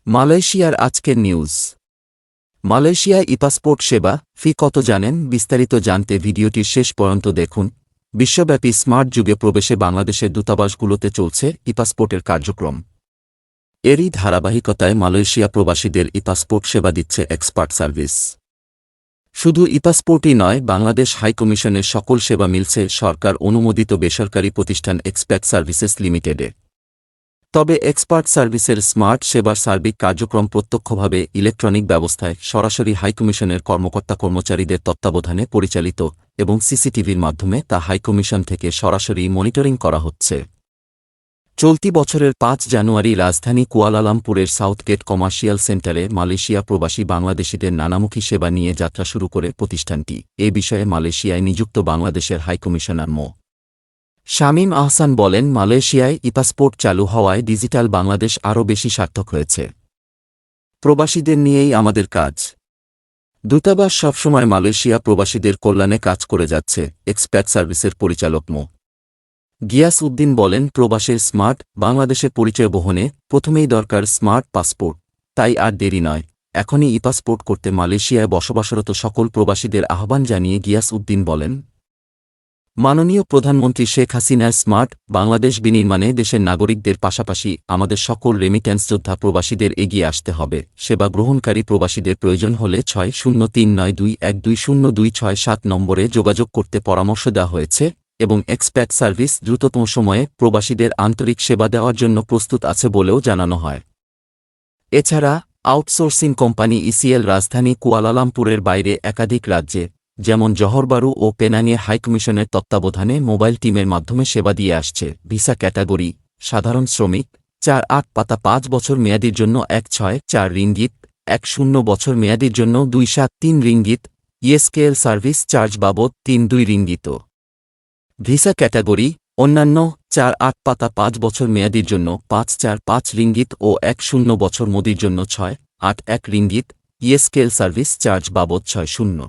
মালয়েশিয়ার আজকের নিউজ। মালয়েশিয়ায় ই-পাসপোর্ট সেবা ফি কত জানেন? বিস্তারিত জানতে ভিডিওটির শেষ পর্যন্ত দেখুন। বিশ্বব্যাপী স্মার্ট যুগে প্রবেশে বাংলাদেশের দূতাবাসগুলোতে চলছে ই-পাসপোর্টের কার্যক্রম। এরই ধারাবাহিকতায় মালয়েশিয়া প্রবাসীদের ই-পাসপোর্ট সেবা দিচ্ছে এক্সপার্ট সার্ভিস। শুধু ই-পাসপোর্টই নয়, বাংলাদেশ হাইকমিশনের সকল সেবা মিলছে সরকার অনুমোদিত বেসরকারি প্রতিষ্ঠান এক্সপার্ট সার্ভিসেস লিমিটেডে। তবে এক্সপার্ট সার্ভিসের স্মার্ট সেবার সার্বিক কার্যক্রম প্রত্যক্ষভাবে ইলেকট্রনিক ব্যবস্থায় সরাসরি হাইকমিশনের কর্মকর্তা-কর্মচারীদের তত্ত্বাবধানে পরিচালিত এবং সিসিটিভির মাধ্যমে তা হাইকমিশন থেকে সরাসরি মনিটরিং করা হচ্ছে। চলতি বছরের ৫ জানুয়ারি রাজধানী কুয়ালালামপুরের সাউথগেট কমার্শিয়াল সেন্টারে মালয়েশিয়া প্রবাসী বাংলাদেশিদের নানামুখী সেবা নিয়ে যাত্রা শুরু করে প্রতিষ্ঠানটি। এ বিষয়ে মালয়েশিয়ায় নিযুক্ত বাংলাদেশের হাইকমিশনার মো. শামীম আহসান বলেন, মালয়েশিয়ায় ই-পাসপোর্ট চালু হওয়ায় ডিজিটাল বাংলাদেশ আরও বেশি সার্থক হয়েছে। প্রবাসীদের নিয়েই আমাদের কাজ। দূতাবাস সবসময় মালয়েশিয়া প্রবাসীদের কল্যাণে কাজ করে যাচ্ছে। এক্সপ্যাট সার্ভিসের পরিচালক মো. গিয়াস উদ্দিন বলেন, প্রবাসের স্মার্ট বাংলাদেশের পরিচয় বহনে প্রথমেই দরকার স্মার্ট পাসপোর্ট। তাই আর দেরি নয়, এখনই ই-পাসপোর্ট করতে মালয়েশিয়ায় বসবাসরত সকল প্রবাসীদের আহ্বান জানিয়ে গিয়াস উদ্দিন বলেন, মাননীয় প্রধানমন্ত্রী শেখ হাসিনার স্মার্ট বাংলাদেশ বিনির্মাণে দেশের নাগরিকদের পাশাপাশি আমাদের সকল রেমিট্যান্স যোদ্ধা প্রবাসীদের এগিয়ে আসতে হবে। সেবা গ্রহণকারী প্রবাসীদের প্রয়োজন হলে 6039212026 নম্বরে যোগাযোগ করতে পরামর্শ দেওয়া হয়েছে এবং এক্সপ্যাট সার্ভিস দ্রুততম সময়ে প্রবাসীদের আন্তরিক সেবা দেওয়ার জন্য প্রস্তুত আছে বলেও জানানো হয়। এছাড়া আউটসোর্সিং কোম্পানি ইসিএল রাজধানী কুয়ালালামপুরের বাইরে একাধিক রাজ্যে যেমন জহরবারু ও পেনাংয়ে হাইকমিশনের তত্ত্বাবধানে মোবাইল টিমের মাধ্যমে সেবা দিয়ে আসছে। ভিসা ক্যাটাগরি সাধারণ শ্রমিক 4-8 পাতা 5 বছর মেয়াদির জন্য 164 রিঙ্গিত, 10 বছর মেয়াদির জন্য 273 রিঙ্গিত, ইএসকেএল সার্ভিস চার্জ বাবদ 32 রিঙ্গিত। ভিসা ক্যাটাগরি অন্যান্য 4-8 পাতা 5 বছর মেয়াদির জন্য 545 রিঙ্গিত ও 10 বছর মেয়াদির জন্য 681 রিঙ্গিত, ইএসকেএল সার্ভিস চার্জ বাবদ 60